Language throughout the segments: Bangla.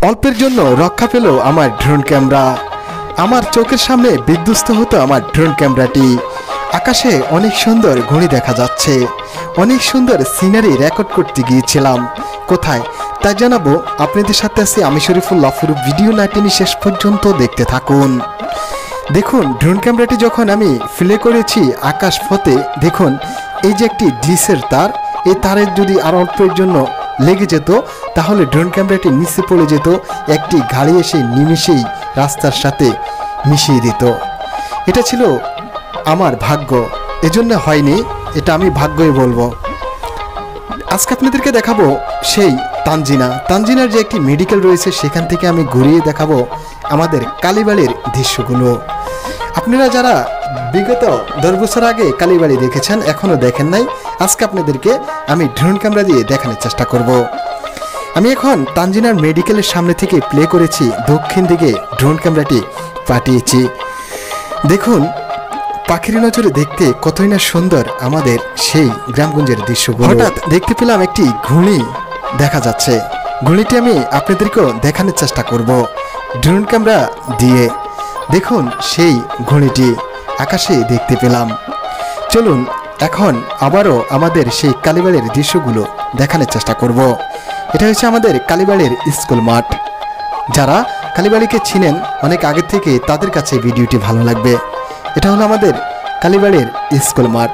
অল্পের জন্য রক্ষা পেল আমার ড্রোন ক্যামেরা। আমার চোখের সামনে বিধ্বস্ত হতো আমার ড্রোন ক্যামেরাটি। আকাশে অনেক সুন্দর ঘড়ি দেখা যাচ্ছে, অনেক সুন্দর সিনারি রেকর্ড করতে গিয়েছিলাম। কোথায় তা জানাবো আপনাদের সাথে আছি আমি শরীফুল্লাহ। পুরো ভিডিও না টেনে শেষ পর্যন্ত দেখতে থাকুন। দেখুন ড্রোন ক্যামেরাটি যখন আমি প্লে করেছি আকাশ পথে, দেখুন এই যে একটি ডিসের তার, এই তারের যদি আর অল্পের জন্য লেগে যেত তাহলে ড্রোন ক্যামেরাটি নিচে পড়ে যেত, একটি গাড়ি এসে নিমেষেই রাস্তার সাথে মিশিয়ে দিত। এটা ছিল আমার ভাগ্য, এজন্য হয়নি, এটা আমি ভাগ্যই বলবো। আজকে আপনাদেরকে দেখাবো সেই তানজিনার যে একটি মেডিকেল রয়েছে, সেখান থেকে আমি ঘুরিয়ে দেখাবো আমাদের কালীবাড়ির দৃশ্যগুলো। আপনারা যারা বিগত 10 বছর আগে কালীবাড়ি দেখেছেন, এখনও দেখেন নাই, আজকে আপনাদেরকে আমি ড্রোন ক্যামেরা দিয়ে দেখানোর চেষ্টা করব। আমি এখন তানজিনার মেডিকেলের সামনে থেকে প্লে করেছি, দক্ষিণ দিকে ড্রোন ক্যামেরাটি পাঠিয়েছি। দেখুন পাখির নজরে দেখতে কতই না সুন্দর আমাদের সেই গ্রামগঞ্জের দৃশ্যগুলো। হঠাৎ দেখতে পেলাম একটি ঘুড়ি দেখা যাচ্ছে, ঘুড়িটি আমি আপনাদেরকেও দেখানোর চেষ্টা করব ড্রোন ক্যামেরা দিয়ে। দেখুন সেই ঘুড়িটি আকাশে দেখতে পেলাম। চলুন এখন আবারও আমাদের সেই কালীবাড়ির দৃশ্যগুলো দেখানোর চেষ্টা করব। এটা হচ্ছে আমাদের কালীবাড়ির স্কুল মাঠ। যারা কালীবাড়িকে চিনেন অনেক আগে থেকে, তাদের কাছে ভিডিওটি ভালো লাগবে। এটা হলো আমাদের কালীবাড়ির স্কুল মাঠ।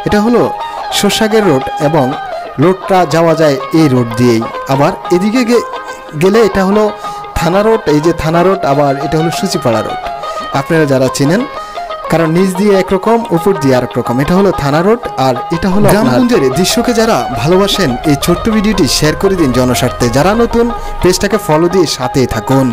এটা হলো শোষাগের রোড এবং রোডটা যাওয়া যায় এই রোড দিয়েই। আবার এদিকে গেলে এটা হলো থানা রোড, এই যে থানা রোড, আবার এটা হলো সুচিপাড়া রোড। আপনারা যারা চেনেন, কারণ নিচ দিয়ে একরকম উপর দিয়ে আরেক রকম। এটা হলো থানা রোড আর এটা হলো গ্রামগঞ্জের দৃশ্যকে যারা ভালোবাসেন এই ছোট্ট ভিডিওটি শেয়ার করে দিন জনস্বার্থে। যারা নতুন পেজটাকে ফলো দিয়ে সাথেই থাকুন।